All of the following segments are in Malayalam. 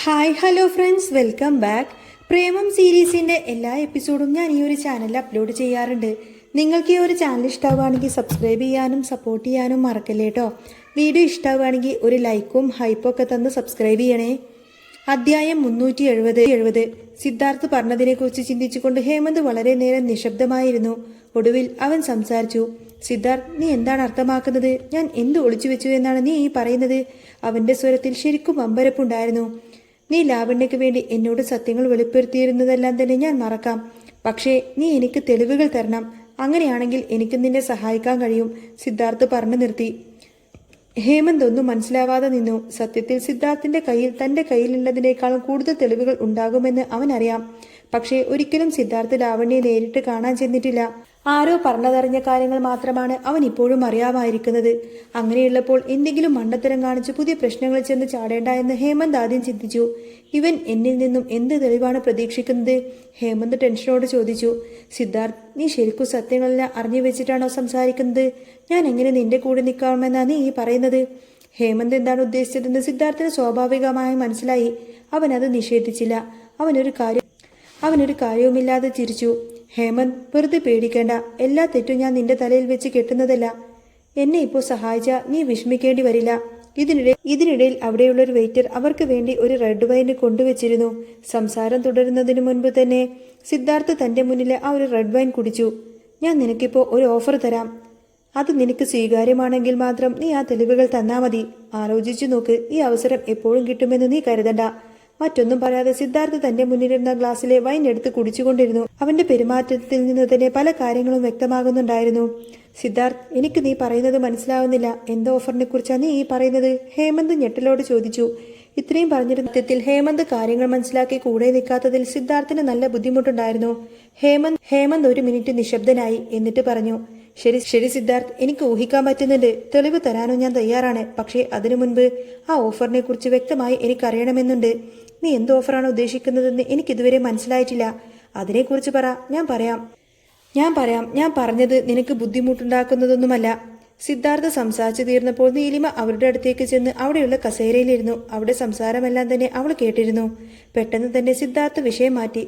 Hi hello friends, welcome back. Premam സീരീസിൻ്റെ എല്ലാ എപ്പിസോഡും ഞാൻ ഈ ഒരു ചാനലിൽ അപ്ലോഡ് ചെയ്യാറുണ്ട്. നിങ്ങൾക്ക് ഈ ഒരു ചാനൽ ഇഷ്ടമാവുകയാണെങ്കിൽ സബ്സ്ക്രൈബ് ചെയ്യാനും സപ്പോർട്ട് ചെയ്യാനും മറക്കല്ലേ കേട്ടോ. വീഡിയോ ഇഷ്ടമാവുകയാണെങ്കിൽ ഒരു ലൈക്കും ഹൈപ്പൊക്കെ തന്ന് സബ്സ്ക്രൈബ് ചെയ്യണേ. അധ്യായം 370. സിദ്ധാർത്ഥ് പറഞ്ഞതിനെക്കുറിച്ച് ചിന്തിച്ചുകൊണ്ട് ഹേമന്ത് വളരെ നേരം നിശബ്ദമായിരുന്നു. ഒടുവിൽ അവൻ സംസാരിച്ചു. സിദ്ധാർത്ഥ്, നീ എന്താണ് അർത്ഥമാക്കുന്നത്? ഞാൻ എന്ത് ഒളിച്ചു വെച്ചു എന്നാണ് നീ ഈ പറയുന്നത്? അവന്റെ സ്വരത്തിൽ ശരിക്കും അമ്പരപ്പുണ്ടായിരുന്നു. നീ ലാവണ്യക്ക് വേണ്ടി എന്നോട് സത്യങ്ങൾ വെളിപ്പെടുത്തിയിരുന്നതെല്ലാം തന്നെ ഞാൻ മറക്കാം. പക്ഷേ നീ എനിക്ക് തെളിവുകൾ തരണം. അങ്ങനെയാണെങ്കിൽ എനിക്ക് നിന്നെ സഹായിക്കാൻ കഴിയും. സിദ്ധാർത്ഥ് പറഞ്ഞു നിർത്തി. ഹേമന്ത് ഒന്നും മനസ്സിലാവാതെ നിന്നു. സത്യത്തിൽ സിദ്ധാർത്ഥിന്റെ കയ്യിൽ തന്റെ കയ്യിലുള്ളതിനേക്കാളും കൂടുതൽ തെളിവുകൾ ഉണ്ടാകുമെന്ന് അവനറിയാം. പക്ഷേ ഒരിക്കലും സിദ്ധാർത്ഥ് ലാവണ്യെ നേരിട്ട് കാണാൻ ചെന്നിട്ടില്ല. ആരോ പറഞ്ഞതറിഞ്ഞ കാര്യങ്ങൾ മാത്രമാണ് അവൻ ഇപ്പോഴും അറിയാമായിരിക്കുന്നത്. അങ്ങനെയുള്ളപ്പോൾ എന്തെങ്കിലും മണ്ടത്തരം കാണിച്ച് പുതിയ പ്രശ്നങ്ങളിൽ ചെന്ന് ചാടേണ്ട എന്ന് ഹേമന്ത് ആദ്യം ചിന്തിച്ചു. ഇവൻ എന്നിൽ നിന്നും എന്ത് തെളിവാണ് പ്രതീക്ഷിക്കുന്നത്? ഹേമന്ത് ടെൻഷനോട് ചോദിച്ചു. സിദ്ധാർത്ഥ്, നീ ശരിക്കും സത്യങ്ങളെല്ലാം അറിഞ്ഞു വെച്ചിട്ടാണോ സംസാരിക്കുന്നത്? ഞാൻ എങ്ങനെ നിന്റെ കൂടെ നിൽക്കാമെന്നാ നീ ഈ പറയുന്നത്? ഹേമന്ത് എന്താണ് ഉദ്ദേശിച്ചതെന്ന് സിദ്ധാർത്ഥിന് സ്വാഭാവികമായി മനസ്സിലായി. അവനത് നിഷേധിച്ചില്ല. അവനൊരു കാര്യവുമില്ലാതെ ചിരിച്ചു. ഹേമന്ത്, വെറുതെ പേടിക്കേണ്ട. എല്ലാ തെറ്റും ഞാൻ നിന്റെ തലയിൽ വെച്ച് കെട്ടുന്നതല്ല. എന്നെ ഇപ്പോൾ സഹായിച്ചാൽ നീ വിഷമിക്കേണ്ടി വരില്ല. ഇതിനിടയിൽ അവിടെയുള്ള ഒരു വെയിറ്റർ അവർക്ക് വേണ്ടി ഒരു റെഡ് വൈന് കൊണ്ടുവച്ചിരുന്നു. സംസാരം തുടരുന്നതിന് മുൻപ് തന്നെ സിദ്ധാർത്ഥ് തന്റെ മുന്നിലെ ആ ഒരു റെഡ് വൈൻ കുടിച്ചു. ഞാൻ നിനക്കിപ്പോൾ ഒരു ഓഫർ തരാം. അത് നിനക്ക് സ്വീകാര്യമാണെങ്കിൽ മാത്രം നീ ആ തെളിവുകൾ തന്നാ മതി. ആലോചിച്ചു നോക്ക്. ഈ അവസരം എപ്പോഴും കിട്ടുമെന്ന് നീ കരുതണ്ട. മറ്റൊന്നും പറയാതെ സിദ്ധാർത്ഥ് തന്റെ മുന്നിലിരുന്ന ഗ്ലാസ്സിലെ വൈൻ എടുത്ത് കുടിച്ചുകൊണ്ടിരുന്നു. അവന്റെ പെരുമാറ്റത്തിൽ നിന്ന് തന്നെ പല കാര്യങ്ങളും വ്യക്തമാകുന്നുണ്ടായിരുന്നു. സിദ്ധാർത്ഥ്, എനിക്ക് നീ പറയുന്നത് മനസ്സിലാവുന്നില്ല. എന്ത് ഓഫറിനെ കുറിച്ചാണ് നീ ഈ പറയുന്നത്? ഹേമന്ത് ഞെട്ടലോട് ചോദിച്ചു. ഇത്രയും പറഞ്ഞിരുന്നത്തിൽ ഹേമന്ത് കാര്യങ്ങൾ മനസ്സിലാക്കി കൂടെ നിൽക്കാത്തതിൽ സിദ്ധാർത്ഥിന് നല്ല ബുദ്ധിമുട്ടുണ്ടായിരുന്നു. ഹേമന്ത് ഒരു മിനിറ്റ് നിശബ്ദനായി. എന്നിട്ട് പറഞ്ഞു, ശരി സിദ്ധാർത്ഥ്, എനിക്ക് ഊഹിക്കാൻ പറ്റുന്നുണ്ട്. തെളിവ് തരാനും ഞാൻ തയ്യാറാണ്. പക്ഷേ അതിനു മുൻപ് ആ ഓഫറിനെ കുറിച്ച് വ്യക്തമായി എനിക്കറിയണമെന്നുണ്ട്. നീ എന്ത് ഓഫറാണ് ഉദ്ദേശിക്കുന്നതെന്ന് എനിക്കിതുവരെ മനസ്സിലായിട്ടില്ല. അതിനെക്കുറിച്ച് പറ. ഞാൻ പറയാം. ഞാൻ പറഞ്ഞത് നിനക്ക് ബുദ്ധിമുട്ടുണ്ടാക്കുന്നതൊന്നുമല്ല. സിദ്ധാർത്ഥ സംസാരിച്ചു തീർന്നപ്പോൾ നീലിമ അവരുടെ അടുത്തേക്ക് ചെന്ന് അവിടെയുള്ള കസേരയിലിരുന്നു. അവിടെ സംസാരമെല്ലാം തന്നെ അവൾ കേട്ടിരുന്നു. പെട്ടെന്ന് തന്നെ സിദ്ധാർത്ഥ വിഷയം മാറ്റി.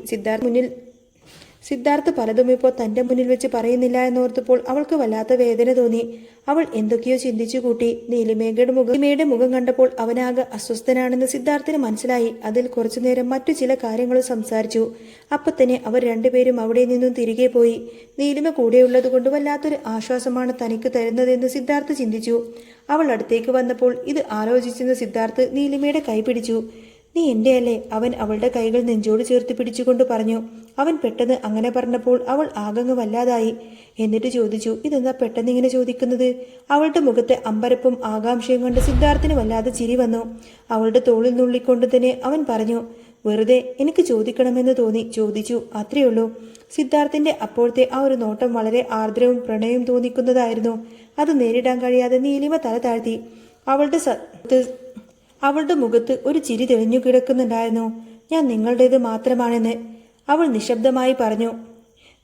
സിദ്ധാർത്ഥ് പലതും ഇപ്പോൾ തന്റെ മുന്നിൽ വെച്ച് പറയുന്നില്ല എന്നോർത്തപ്പോൾ അവൾക്ക് വല്ലാത്ത വേദന തോന്നി. അവൾ എന്തൊക്കെയോ ചിന്തിച്ചു കൂട്ടി. നീലിമയുടെ മുഖം കണ്ടപ്പോൾ അവനാകെ അസ്വസ്ഥനാണെന്ന് സിദ്ധാർത്ഥിന് മനസ്സിലായി. അതിൽ കുറച്ചുനേരം മറ്റു ചില കാര്യങ്ങളും സംസാരിച്ചു. അപ്പൊ തന്നെ അവർ രണ്ടുപേരും അവിടെ നിന്നും തിരികെ പോയി. നീലിമ കൂടെയുള്ളത് കൊണ്ട് വല്ലാത്തൊരു ആശ്വാസമാണ് തനിക്ക് തരുന്നതെന്ന് സിദ്ധാർത്ഥ് ചിന്തിച്ചു. അവൾ അടുത്തേക്ക് വന്നപ്പോൾ ഇത് ആലോചിച്ചെന്ന് സിദ്ധാർത്ഥ് നീലിമയുടെ കൈ പിടിച്ചു. നീ എന്റെ അല്ലേ? അവൻ അവളുടെ കൈകൾ നെഞ്ചോട് ചേർത്ത് പിടിച്ചുകൊണ്ട് പറഞ്ഞു. അവൻ പെട്ടെന്ന് അങ്ങനെ പറഞ്ഞപ്പോൾ അവൾ ആകങ്ങ് വല്ലാതായി. എന്നിട്ട് ചോദിച്ചു, ഇതെന്താ പെട്ടെന്ന് ഇങ്ങനെ ചോദിക്കുന്നത്? അവളുടെ മുഖത്തെ അമ്പരപ്പും ആകാംക്ഷയും കൊണ്ട് സിദ്ധാർത്ഥിന് വല്ലാതെ ചിരി വന്നു. അവളുടെ തോളിൽ നുള്ളിക്കൊണ്ട് തന്നെ അവൻ പറഞ്ഞു, വെറുതെ എനിക്ക് ചോദിക്കണമെന്ന് തോന്നി ചോദിച്ചു, അത്രയുള്ളൂ. സിദ്ധാർത്ഥിന്റെ അപ്പോഴത്തെ ആ ഒരു നോട്ടം വളരെ ആർദ്രവും പ്രണയവും തോന്നിക്കുന്നതായിരുന്നു. അത് നേരിടാൻ കഴിയാതെ നീലിമ തല താഴ്ത്തി. അവളുടെ മുഖത്ത് ഒരു ചിരി തെളിഞ്ഞു കിടക്കുന്നുണ്ടായിരുന്നു. ഞാൻ നിങ്ങളുടേത് മാത്രമാണെന്ന് അവൾ നിശബ്ദമായി പറഞ്ഞു.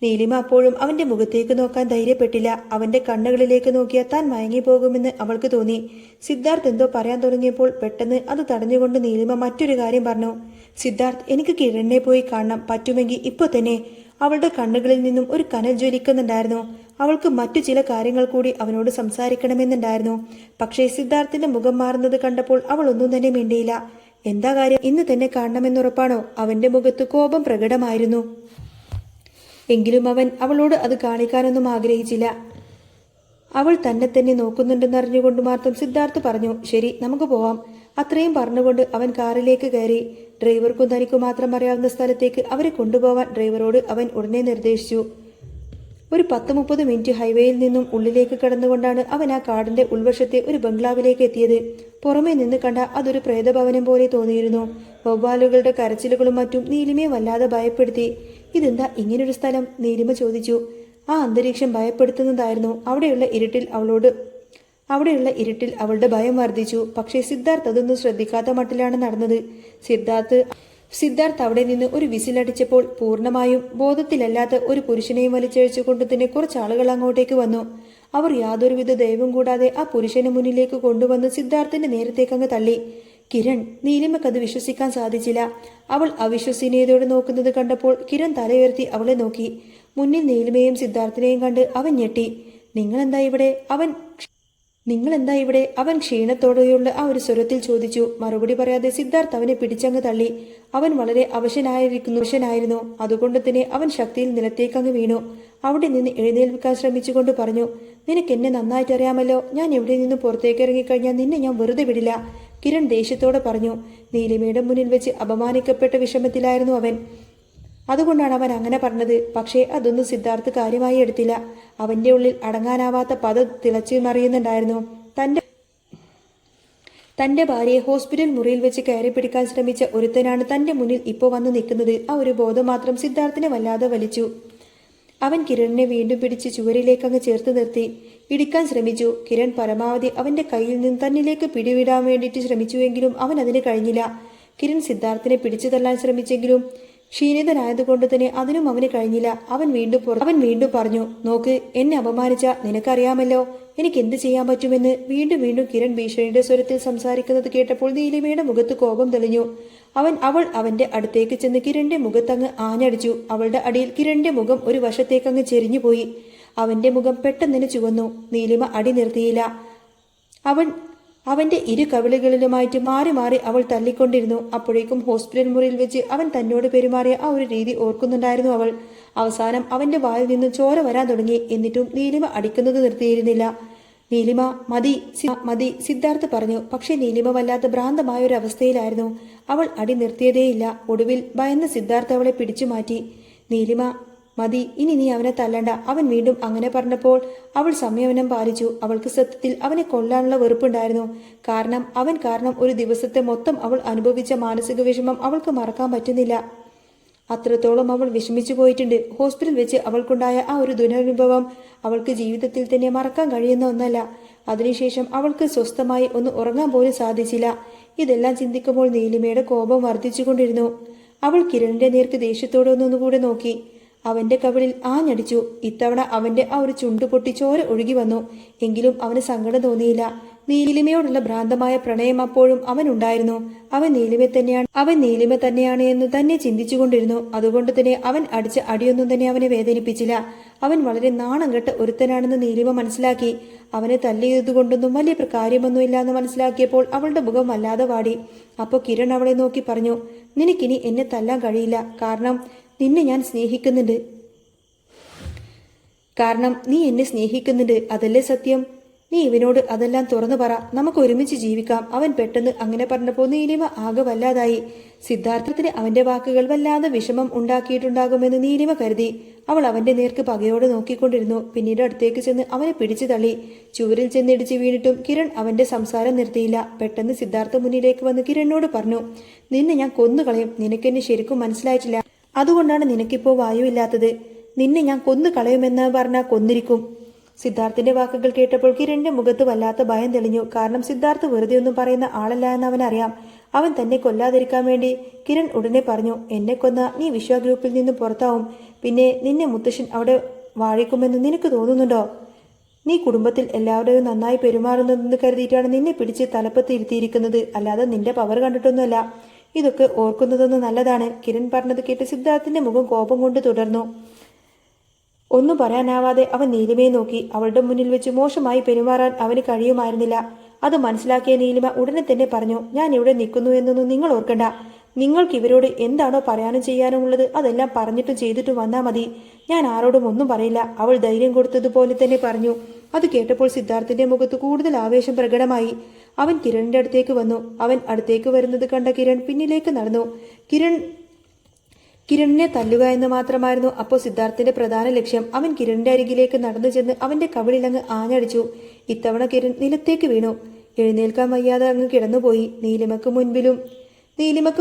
നീലിമ അപ്പോഴും അവന്റെ മുഖത്തേക്ക് നോക്കാൻ ധൈര്യപ്പെട്ടില്ല. അവന്റെ കണ്ണുകളിലേക്ക് നോക്കിയാൽ താൻ മയങ്ങിപ്പോകുമെന്ന് അവൾക്ക് തോന്നി. സിദ്ധാർത്ഥ് എന്തോ പറയാൻ തുടങ്ങിയപ്പോൾ പെട്ടെന്ന് അത് തടഞ്ഞുകൊണ്ട് നീലിമ മറ്റൊരു കാര്യം പറഞ്ഞു. സിദ്ധാർത്ഥ്, എനിക്ക് കിരണിനെ പോയി കാണണം. പറ്റുമെങ്കിൽ ഇപ്പൊ തന്നെ. അവളുടെ കണ്ണുകളിൽ നിന്നും ഒരു കനൽ ജ്വലിക്കുന്നുണ്ടായിരുന്നു. അവൾക്ക് മറ്റു ചില കാര്യങ്ങൾ കൂടി അവനോട് സംസാരിക്കണമെന്നുണ്ടായിരുന്നു. പക്ഷേ സിദ്ധാർത്ഥിന്റെ മുഖം മാറുന്നത് കണ്ടപ്പോൾ അവൾ ഒന്നും തന്നെ മിണ്ടിയില്ല. എന്താ കാര്യം? ഇന്ന് തന്നെ കാണണമെന്നുറപ്പാണോ? അവന്റെ മുഖത്ത് കോപം പ്രകടമായിരുന്നു. എങ്കിലും അവൻ അവളോട് അത് കാണിക്കാനൊന്നും ആഗ്രഹിച്ചില്ല. അവൾ തന്നെ നോക്കുന്നുണ്ടെന്നറിഞ്ഞുകൊണ്ട് മാത്രം സിദ്ധാർത്ഥ് പറഞ്ഞു, ശരി, നമുക്ക് പോവാം. അത്രയും പറഞ്ഞുകൊണ്ട് അവൻ കാറിലേക്ക് കയറി. ഡ്രൈവർക്കും തനിക്കു മാത്രം അറിയാവുന്ന സ്ഥലത്തേക്ക് അവരെ കൊണ്ടുപോവാൻ ഡ്രൈവറോട് അവൻ ഉടനെ നിർദ്ദേശിച്ചു. ഒരു 10-30 മിനിറ്റ് ഹൈവേയിൽ നിന്നും ഉള്ളിലേക്ക് കടന്നുകൊണ്ടാണ് അവൻ ആ കാടിന്റെ ഉൾവശത്തെ ഒരു ബംഗ്ലാവിലേക്ക് എത്തിയത്. പുറമേ നിന്ന് കണ്ട അതൊരു പ്രേതഭവനം പോലെ തോന്നിയിരുന്നു. വവ്വാലുകളുടെ കരച്ചിലുകളും മറ്റും നീലിമയെ വല്ലാതെ ഭയപ്പെടുത്തി. ഇതെന്താ ഇങ്ങനൊരു സ്ഥലം? നീലിമ ചോദിച്ചു. ആ അന്തരീക്ഷം ഭയപ്പെടുത്തുന്നതായിരുന്നു. അവിടെയുള്ള ഇരുട്ടിൽ അവളുടെ ഭയം വർദ്ധിച്ചു. പക്ഷേ സിദ്ധാർത്ഥ് അതൊന്നും ശ്രദ്ധിക്കാത്ത മട്ടിലാണ് നടന്നത്. സിദ്ധാർത്ഥ് അവിടെ നിന്ന് ഒരു വിസിലടിച്ചപ്പോൾ പൂർണ്ണമായും ബോധത്തിലല്ലാത്ത ഒരു പുരുഷനെയും വലിച്ചഴിച്ചുകൊണ്ട് തന്നെ കുറച്ചാളുകൾ അങ്ങോട്ടേക്ക് വന്നു. അവർ യാതൊരുവിധ ദയവും കൂടാതെ ആ പുരുഷന് മുന്നിലേക്ക് കൊണ്ടുവന്ന് സിദ്ധാർത്ഥിന്റെ നേരത്തേക്കങ്ങ് തള്ളി. കിരൺ. നീലിമക്കത് വിശ്വസിക്കാൻ സാധിച്ചില്ല. അവൾ അവിശ്വസനീയതയോടെ നോക്കുന്നത് കണ്ടപ്പോൾ കിരൺ തലയുയർത്തി അവളെ നോക്കി. മുന്നിൽ നീലിമയും സിദ്ധാർത്ഥിനെയും കണ്ട് അവൻ ഞെട്ടി. നിങ്ങളെന്താ ഇവിടെ അവൻ ക്ഷീണത്തോടെയുള്ള ആ ഒരു സ്വരത്തിൽ ചോദിച്ചു. മറുപടി പറയാതെ സിദ്ധാർത്ഥ് അവനെ പിടിച്ചങ്ങ് തള്ളി. അവൻ വളരെ അവശനായിരുന്നു. അതുകൊണ്ട് തന്നെ അവൻ ശക്തിയിൽ നിലത്തേക്കങ്ങ് വീണു. അവിടെ നിന്ന് എഴുന്നേൽക്കാൻ ശ്രമിച്ചുകൊണ്ട് പറഞ്ഞു, നിനക്ക് എന്നെ നന്നായിട്ട് അറിയാമല്ലോ. ഞാൻ എവിടെ നിന്ന് പുറത്തേക്ക് ഇറങ്ങിക്കഴിഞ്ഞാൽ നിന്നെ ഞാൻ വെറുതെ വിടില്ല. കിരൺ ദേഷ്യത്തോടെ പറഞ്ഞു. നീലിമയുടെ മുന്നിൽ വെച്ച് അപമാനിക്കപ്പെട്ട വിഷമത്തിലായിരുന്നു അവൻ. അതുകൊണ്ടാണ് അവൻ അങ്ങനെ പറഞ്ഞത്. പക്ഷേ അതൊന്നും സിദ്ധാർത്ഥ് കാര്യമായി എടുത്തില്ല. അവന്റെ ഉള്ളിൽ അടങ്ങാനാവാത്ത പദം തിളച്ചു മറിയുന്നുണ്ടായിരുന്നു. തന്റെ ഭാര്യയെ ഹോസ്പിറ്റൽ മുറിയിൽ വെച്ച് കയറി പിടിക്കാൻ ശ്രമിച്ച ഒരുത്തനാണ് തന്റെ മുന്നിൽ ഇപ്പോൾ വന്ന് നിൽക്കുന്നത്. ആ ഒരു ബോധം മാത്രം സിദ്ധാർത്ഥിനെ വല്ലാതെ വലിച്ചു. അവൻ കിരണിനെ വീണ്ടും പിടിച്ച് ചുവരിലേക്കങ്ങ് ചേർത്ത് നിർത്തി ഇടിക്കാൻ ശ്രമിച്ചു. കിരൺ പരമാവധി അവന്റെ കയ്യിൽ നിന്ന് തന്നിലേക്ക് പിടിവിടാൻ വേണ്ടിയിട്ട് ശ്രമിച്ചുവെങ്കിലും അവൻ അതിന് കഴിഞ്ഞില്ല. കിരൺ സിദ്ധാർത്ഥിനെ പിടിച്ചു തള്ളാൻ ശ്രമിച്ചെങ്കിലും ക്ഷീണിതനായതുകൊണ്ട് തന്നെ അതിനും അവന് കഴിഞ്ഞില്ല. അവൻ വീണ്ടും പറഞ്ഞു, നോക്ക്, എന്നെ അപമാനിച്ച നിനക്കറിയാമല്ലോ എനിക്ക് എന്ത് ചെയ്യാൻ പറ്റുമെന്ന്. വീണ്ടും കിരൺ ഭീഷണിയുടെ സ്വരത്തിൽ സംസാരിക്കുന്നത് കേട്ടപ്പോൾ നീലിമയുടെ മുഖത്ത് കോപം തെളിഞ്ഞു. അവൾ അവന്റെ അടുത്തേക്ക് ചെന്ന് കിരണിന്റെ മുഖത്തങ്ങ് ആഞ്ഞടിച്ചു. അവളുടെ അടിയിൽ കിരണിന്റെ മുഖം ഒരു വശത്തേക്കങ്ങ് ചെരിഞ്ഞുപോയി. അവന്റെ മുഖം പെട്ടെന്ന് ചുവന്നു. നീലിമ അടി നിർത്തിയില്ല. അവന്റെ ഇരു കവിളുകളിലുമായിട്ട് മാറി മാറി അവൾ തല്ലിക്കൊണ്ടിരുന്നു. അപ്പോഴേക്കും ഹോസ്പിറ്റൽ മുറിയിൽ വെച്ച് അവൻ തന്നോട് പെരുമാറിയ ആ ഒരു രീതി ഓർക്കുന്നുണ്ടായിരുന്നു അവൾ. അവസാനം അവന്റെ വായിൽ നിന്നും ചോര വരാൻ തുടങ്ങി. എന്നിട്ടും നീലിമ അടിക്കുന്നത് നിർത്തിയിരുന്നില്ല. നീലിമ, മതി സിദ്ധാർത്ഥ് പറഞ്ഞു. പക്ഷെ നീലിമ വല്ലാത്ത ഭ്രാന്തമായ ഒരു അവസ്ഥയിലായിരുന്നു. അവൾ അടി നിർത്തിയതേയില്ല. ഒടുവിൽ ഭയന്ന് സിദ്ധാർത്ഥ് അവളെ പിടിച്ചു മാറ്റി. നീലിമ, മതി, ഇനി നീ അവനെ തല്ലണ്ട. അവൻ വീണ്ടും അങ്ങനെ പറഞ്ഞപ്പോൾ അവൾ സംയമനം പാലിച്ചു. അവൾക്ക് സത്യത്തിൽ അവനെ കൊല്ലാനുള്ള വെറുപ്പുണ്ടായിരുന്നു. അവൻ കാരണം ഒരു ദിവസത്തെ മൊത്തം അവൾ അനുഭവിച്ച മാനസിക വിഷമം അവൾക്ക് മറക്കാൻ പറ്റുന്നില്ല. അത്രത്തോളം അവൾ വിഷമിച്ചു പോയിട്ടുണ്ട്. ഹോസ്പിറ്റലിൽ വെച്ച് അവൾക്കുണ്ടായ ആ ഒരു ദുരനുഭവം അവൾക്ക് ജീവിതത്തിൽ തന്നെ മറക്കാൻ കഴിയുന്ന ഒന്നല്ല. അതിനുശേഷം അവൾക്ക് സ്വസ്ഥമായി ഒന്ന് ഉറങ്ങാൻ പോലും സാധിച്ചില്ല. ഇതെല്ലാം ചിന്തിക്കുമ്പോൾ നീലിമയുടെ കോപം വർദ്ധിച്ചുകൊണ്ടിരുന്നു. അവൾ കിരണിന്റെ നേർക്ക് ദേഷ്യത്തോടെ ഒന്നൊന്നുകൂടെ നോക്കി. അവന്റെ കവിളിൽ ആഞ്ഞടിച്ചു. ഇത്തവണ അവന്റെ ആ ഒരു ചുണ്ടു പൊട്ടി ചോര ഒഴുകി വന്നു. എങ്കിലും അവന് സങ്കടം തോന്നിയില്ല. നീലിമയോടുള്ള ഭ്രാന്തമായ പ്രണയം അപ്പോഴും അവനുണ്ടായിരുന്നു. അവൻ നീലിമ തന്നെയാണ് എന്ന് തന്നെ ചിന്തിച്ചുകൊണ്ടിരുന്നു. അതുകൊണ്ട് തന്നെ അവൻ അടിച്ച അടിയൊന്നും തന്നെ അവനെ വേദനിപ്പിച്ചില്ല. അവൻ വളരെ നാണം കെട്ട ഒരുത്തനാണെന്ന് നീലിമ മനസ്സിലാക്കി. അവനെ തല്ലിയതുകൊണ്ടൊന്നും വലിയ കാര്യമൊന്നുമില്ല എന്ന് മനസ്സിലാക്കിയപ്പോൾ അവളുടെ മുഖം വല്ലാതെ വാടി. അപ്പോൾ കിരൺ അവളെ നോക്കി പറഞ്ഞു, നിനക്കിനി എന്നെ തല്ലാൻ കഴിയില്ല. കാരണം നിന്നെ ഞാൻ സ്നേഹിക്കുന്നുണ്ട്. നീ എന്നെ സ്നേഹിക്കുന്നുണ്ട്, അതല്ലേ സത്യം? നീ ഇവനോട് അതെല്ലാം തുറന്നു പറ. നമുക്ക് ഒരുമിച്ച് ജീവിക്കാം. അവൻ പെട്ടെന്ന് അങ്ങനെ പറഞ്ഞപ്പോൾ നീലിമ ആകെ വല്ലാതായി. സിദ്ധാർത്ഥത്തിന് അവന്റെ വാക്കുകൾ വല്ലാതെ വിഷമം ഉണ്ടാക്കിയിട്ടുണ്ടാകുമെന്ന് നീലിമ കരുതി. അവൾ അവന്റെ നേർക്ക് പകയോടെ നോക്കിക്കൊണ്ടിരുന്നു. പിന്നീട് അടുത്തേക്ക് ചെന്ന് അവനെ പിടിച്ചു തള്ളി. ചുവരിൽ ചെന്നിടിച്ച് വീണിട്ടും കിരൺ അവന്റെ സംസാരം നിർത്തിയില്ല. പെട്ടെന്ന് സിദ്ധാർത്ഥ മുന്നിലേക്ക് വന്ന് കിരണിനോട് പറഞ്ഞു, നിന്നെ ഞാൻ കൊന്നുകളയും. നിനക്കെന്നെ ശരിക്കും മനസ്സിലായിട്ടില്ല. അതുകൊണ്ടാണ് നിനക്കിപ്പോ വായുവില്ലാത്തത്. നിന്നെ ഞാൻ കൊന്നു കളയുമെന്ന് പറഞ്ഞാൽ കൊന്നിരിക്കും. സിദ്ധാർത്ഥിന്റെ വാക്കുകൾ കേട്ടപ്പോൾ കിരണിന്റെ മുഖത്ത് വല്ലാത്ത ഭയം തെളിഞ്ഞു. കാരണം സിദ്ധാർത്ഥ് വെറുതെ ഒന്നും പറയുന്ന ആളല്ല എന്ന് അവനറിയാം. അവൻ തന്നെ കൊല്ലാതിരിക്കാൻ വേണ്ടി കിരൺ ഉടനെ പറഞ്ഞു, എന്നെ കൊന്ന നീ വിശ്വ ഗ്രൂപ്പിൽ നിന്നും പുറത്താവും. പിന്നെ നിന്നെ മുത്തശ്ശൻ അവിടെ വാഴിക്കുമെന്ന് നിനക്ക് തോന്നുന്നുണ്ടോ? നീ കുടുംബത്തിൽ എല്ലാവരുടെയും നന്നായി പെരുമാറുന്നതെന്ന് കരുതിയിട്ടാണ് നിന്നെ പിടിച്ച് തലപ്പത്ത് ഇരുത്തിയിരിക്കുന്നത്. അല്ലാതെ നിന്റെ പവർ കണ്ടിട്ടൊന്നുമല്ല. ഇതൊക്കെ ഓർക്കുന്നതൊന്ന് നല്ലതാണ്. കിരൺ പറഞ്ഞത് കേട്ട് സിദ്ധാർത്ഥിന്റെ മുഖം കോപം കൊണ്ട് തുടർന്നു. ഒന്നും പറയാനാവാതെ അവൻ നീലിമയെ നോക്കി. അവളുടെ മുന്നിൽ വെച്ച് മോശമായി പെരുമാറാൻ അവന് കഴിയുമായിരുന്നില്ല. അത് മനസ്സിലാക്കിയ നീലിമ ഉടനെ തന്നെ പറഞ്ഞു, ഞാൻ ഇവിടെ നിൽക്കുന്നു എന്നൊന്നും നിങ്ങൾ ഓർക്കണ്ട. നിങ്ങൾക്ക് ഇവരോട് എന്താണോ പറയാനും ചെയ്യാനും ഉള്ളത് അതെല്ലാം പറഞ്ഞിട്ടും ചെയ്തിട്ടും വന്നാൽ മതി. ഞാൻ ആരോടും ഒന്നും പറയില്ല. അവൾ ധൈര്യം കൊടുത്തതുപോലെ തന്നെ പറഞ്ഞു. അത് കേട്ടപ്പോൾ സിദ്ധാർത്ഥിന്റെ മുഖത്ത് കൂടുതൽ ആവേശം പ്രകടമായി. അവൻ കിരണിന്റെ അടുത്തേക്ക് വന്നു. അവൻ അടുത്തേക്ക് വരുന്നത് കണ്ട കിരൺ പിന്നിലേക്ക് നടന്നു. കിരണിനെ തല്ലുക എന്ന് മാത്രമായിരുന്നു അപ്പോൾ സിദ്ധാർത്ഥിന്റെ പ്രധാന ലക്ഷ്യം. അവൻ കിരണിന്റെ അരികിലേക്ക് നടന്നു ചെന്ന് അവന്റെ കവിളിലങ്ങ് ആഞ്ഞടിച്ചു. ഇത്തവണ കിരൺ നിലത്തേക്ക് വീണു. എഴുന്നേൽക്കാൻ വയ്യാതെ അങ്ങ് കിടന്നുപോയി. നീലിമക്ക്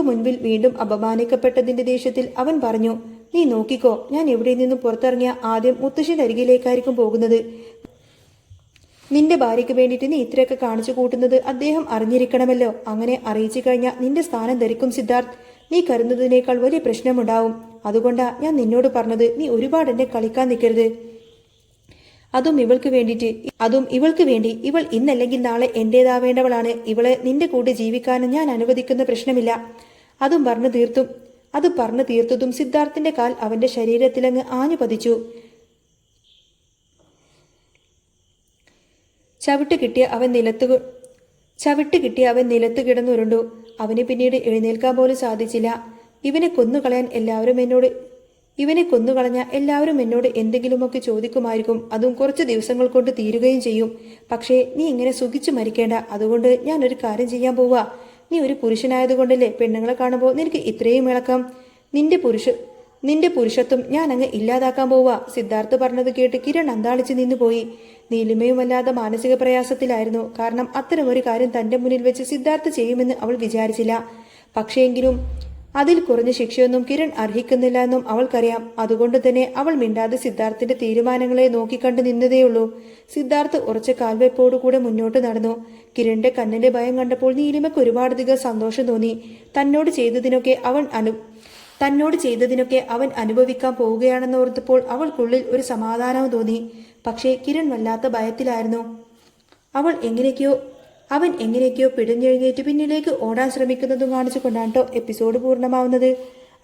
മുൻപിൽ വീണ്ടും അപമാനിക്കപ്പെട്ടതിന്റെ ദേഷ്യത്തിൽ അവൻ പറഞ്ഞു, നീ നോക്കിക്കോ, ഞാൻ എവിടെ നിന്നും പുറത്തിറങ്ങിയ ആദ്യം മുത്തശ്ശിന്റെ അരികിലേക്കായിരിക്കും പോകുന്നത്. നിന്റെ ഭാര്യയ്ക്ക് വേണ്ടിയിട്ട് നീ ഇത്രയൊക്കെ കാണിച്ചു കൂട്ടുന്നത് അദ്ദേഹം അറിഞ്ഞിരിക്കണമല്ലോ. അങ്ങനെ അറിയിച്ചു കഴിഞ്ഞാൽ നിന്റെ സ്ഥാനം ധരിക്കും സിദ്ധാർത്ഥ്. നീ കരുതുന്നതിനേക്കാൾ വലിയ പ്രശ്നമുണ്ടാവും. അതുകൊണ്ടാ ഞാൻ നിന്നോട് പറഞ്ഞത്, നീ ഒരുപാട് എന്നെ കളിക്കാൻ നിൽക്കരുത്. അതും ഇവൾക്ക് വേണ്ടി. ഇവൾ ഇന്നല്ലെങ്കിൽ നാളെ എന്റേതാവേണ്ടവളാണ്. ഇവളെ നിന്റെ കൂടെ ജീവിക്കാനും ഞാൻ അനുവദിക്കുന്ന പ്രശ്നമില്ല. അത് പറഞ്ഞു തീർത്തതും സിദ്ധാർത്ഥിന്റെ കാൽ അവന്റെ ശരീരത്തിലങ്ങ് ആഞ്ഞു പതിച്ചു. ചവിട്ട് കിട്ടിയ അവൻ നിലത്ത് കിടന്നുരുണ്ടു. അവന് പിന്നീട് എഴുന്നേൽക്കാൻ പോലും സാധിച്ചില്ല. ഇവനെ കൊന്നുകളഞ്ഞ എല്ലാവരും എന്നോട് എന്തെങ്കിലുമൊക്കെ ചോദിക്കുമായിരിക്കും. അതും കുറച്ച് ദിവസങ്ങൾ കൊണ്ട് തീരുകയും ചെയ്യും. പക്ഷേ നീ ഇങ്ങനെ സുഖിച്ചു മരിക്കേണ്ട. അതുകൊണ്ട് ഞാൻ ഒരു കാര്യം ചെയ്യാൻ പോവാ. നീ ഒരു പുരുഷനായതുകൊണ്ടല്ലേ പെണ്ണുങ്ങളെ കാണുമ്പോൾ നിനക്ക് ഇത്രയും ഇളക്കം. നിന്റെ പുരുഷത്വം ഞാൻ അങ്ങ് ഇല്ലാതാക്കാൻ പോവാ. സിദ്ധാർത്ഥ് പറഞ്ഞത് കേട്ട് കിരൺ അന്താളിച്ച് നിന്നുപോയി. നീലിമയും വല്ലാതെ മാനസിക പ്രയാസത്തിലായിരുന്നു. കാരണം അത്തരമൊരു കാര്യം തന്റെ മുന്നിൽ വെച്ച് സിദ്ധാർത്ഥ് ചെയ്യുമെന്ന് അവൾ വിചാരിച്ചില്ല. പക്ഷേയെങ്കിലും അതിൽ കുറഞ്ഞ ശിക്ഷയൊന്നും കിരൺ അർഹിക്കുന്നില്ല എന്നും അവൾക്കറിയാം. അതുകൊണ്ട് തന്നെ അവൾ മിണ്ടാതെ സിദ്ധാർത്ഥിന്റെ തീരുമാനങ്ങളെ നോക്കിക്കണ്ടു നിന്നതേയുള്ളൂ. സിദ്ധാർത്ഥ് ഉറച്ച കാൽവെപ്പോടുകൂടെ മുന്നോട്ട് നടന്നു. കിരണിന്റെ കണ്ണിന്റെ ഭയം കണ്ടപ്പോൾ നീലിമയ്ക്ക് ഒരുപാടധികം സന്തോഷം തോന്നി. തന്നോട് ചെയ്തതിനൊക്കെ അവൻ അനുഭവിക്കാൻ പോവുകയാണെന്നോർത്തപ്പോൾ അവൾക്കുള്ളിൽ ഒരു സമാധാനവും തോന്നി. പക്ഷേ കിരൺ വല്ലാത്ത ഭയത്തിലായിരുന്നു. അവൻ എങ്ങനെയൊക്കെയോ പിടഞ്ഞെഴുന്നേറ്റ് പിന്നിലേക്ക് ഓടാൻ ശ്രമിക്കുന്നതും കാണിച്ചുകൊണ്ടാണ് എപ്പിസോഡ് പൂർണ്ണമാവുന്നത്.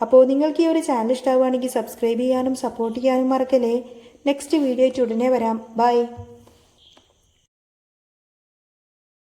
അപ്പോൾ നിങ്ങൾക്ക് ഈ ഒരു ചാനൽ ഇഷ്ടമാവുകയാണെങ്കിൽ സബ്സ്ക്രൈബ് ചെയ്യാനും സപ്പോർട്ട് ചെയ്യാനും മറക്കല്ലേ. നെക്സ്റ്റ് വീഡിയോ ഉടനെ വരാം. ബൈ.